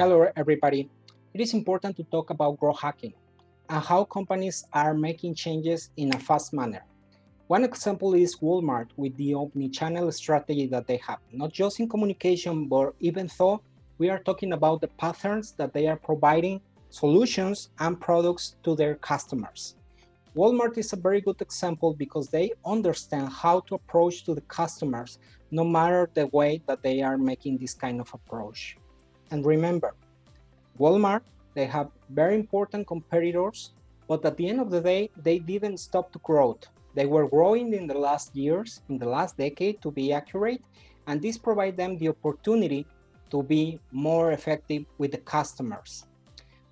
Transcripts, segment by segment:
Hello, everybody. It is important to talk about growth hacking and how companies are making changes in a fast manner. One example is Walmart with the omni-channel strategy that they have, not just in communication, but even though we are talking about the patterns that they are providing solutions and products to their customers. Walmart is a very good example because they understand how to approach to the customers, no matter the way that they are making this kind of approach. And remember, Walmart, they have very important competitors, but at the end of the day, they didn't stop to grow. They were growing in the last years, in the last decade to be accurate, and this provides them the opportunity to be more effective with the customers.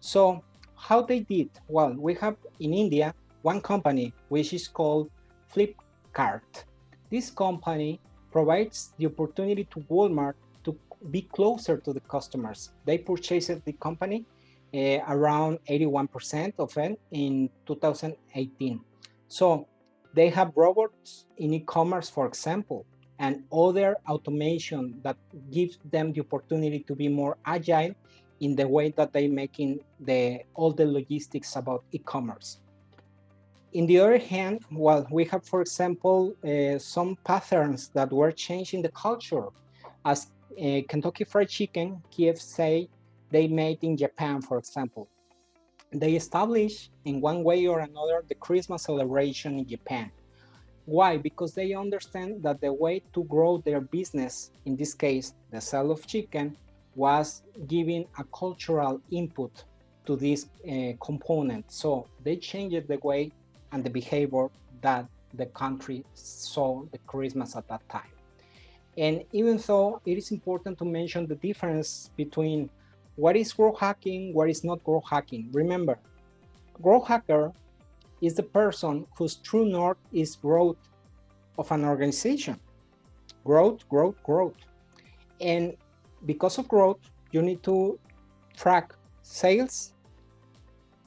So how they did? Well, we have in India one company which is called Flipcart. This company provides the opportunity to Walmart to be closer to the customers. They purchased the company around 81% of it in 2018. So they have robots in e-commerce, for example, and other automation that gives them the opportunity to be more agile in the way that they making all the logistics about e-commerce. In the other hand, well, we have, for example, some patterns that were changed in the culture. As Kentucky Fried Chicken, KFC, they made in Japan, for example. They established in one way or another the Christmas celebration in Japan. Why? Because they understand that the way to grow their business, in this case, the sale of chicken, was giving a cultural input to this component. So they changed the way and the behavior that the country saw the Christmas at that time. And even though it is important to mention the difference between what is growth hacking, what is not growth hacking. Remember, growth hacker is the person whose true north is growth of an organization. Growth, growth, growth. And because of growth, you need to track sales.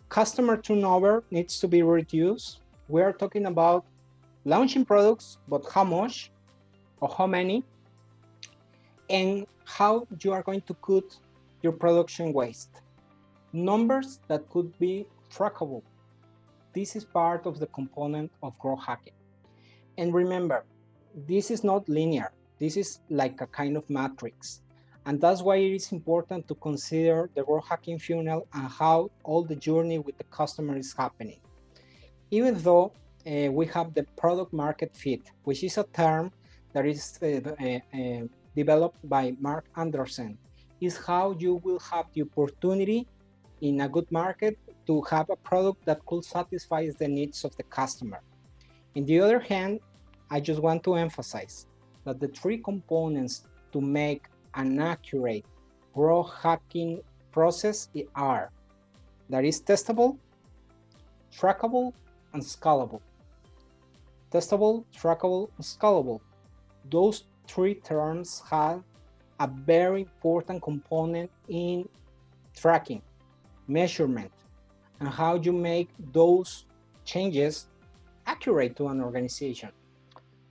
Customer turnover needs to be reduced. We are talking about launching products, but how much or how many, and how you are going to cut your production waste. Numbers that could be trackable. This is part of the component of growth hacking. And remember, this is not linear. This is like a kind of matrix. And that's why it is important to consider the growth hacking funnel and how all the journey with the customer is happening. Even though we have the product market fit, which is a term that is developed by Mark Anderson, is how you will have the opportunity in a good market to have a product that could satisfy the needs of the customer. On the other hand, I just want to emphasize that the three components to make an accurate growth hacking process are that is testable, trackable, and scalable. Testable, trackable, and scalable. Those three terms have a very important component in tracking, measurement, and how you make those changes accurate to an organization.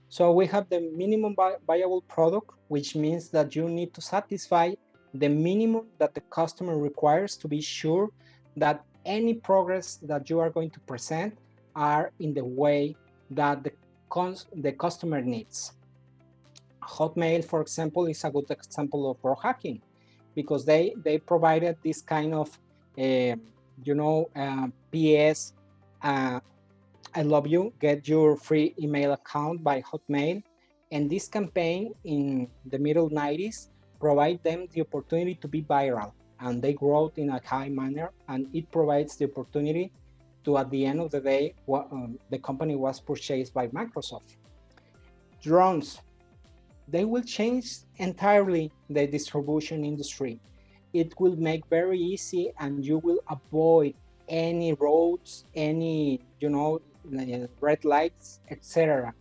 So we have the minimum viable product, which means that you need to satisfy the minimum that the customer requires to be sure that any progress that you are going to present are in the way that the customer needs. Hotmail, for example, is a good example of growth hacking because they provided this kind of, PS, I love you, get your free email account by Hotmail. And this campaign in the middle 90s provide them the opportunity to be viral, and they grow in a high manner, and it provides the opportunity to, at the end of the day, the company was purchased by Microsoft. Drones, they will change entirely the distribution industry. It will make very easy, and you will avoid any roads, any, red lights, etc.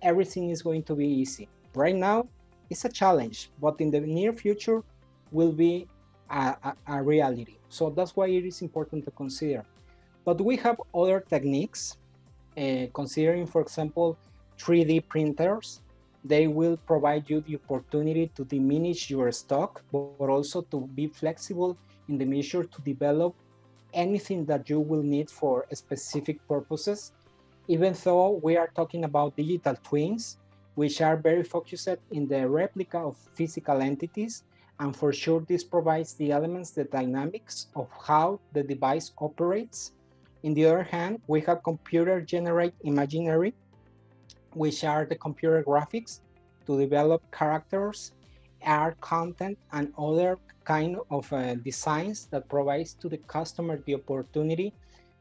Everything is going to be easy. Right now, it's a challenge, but in the near future will be a reality. So that's why it is important to consider. But we have other techniques, considering, for example, 3D printers. They will provide you the opportunity to diminish your stock, but also to be flexible in the measure to develop anything that you will need for specific purposes, even though we are talking about digital twins, which are very focused in the replica of physical entities. And for sure, this provides the elements, the dynamics of how the device operates. On the other hand, we have computer-generated imaginary, which are the computer graphics to develop characters, art, content, and other kind of designs that provides to the customer the opportunity,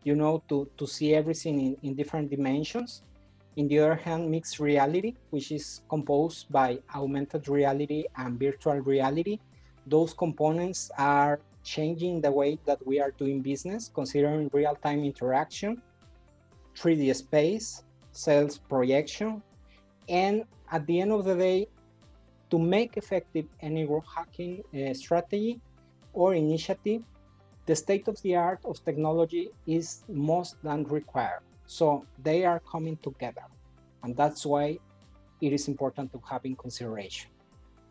to see everything in different dimensions. On the other hand, mixed reality, which is composed by augmented reality and virtual reality. Those components are changing the way that we are doing business, considering real-time interaction, 3D space, sales projection, and at the end of the day, to make effective any growth hacking strategy or initiative, the state of the art of technology is most than required. So they are coming together, and that's why it is important to have in consideration.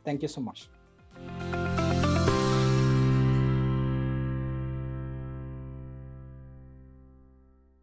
Thank you so much.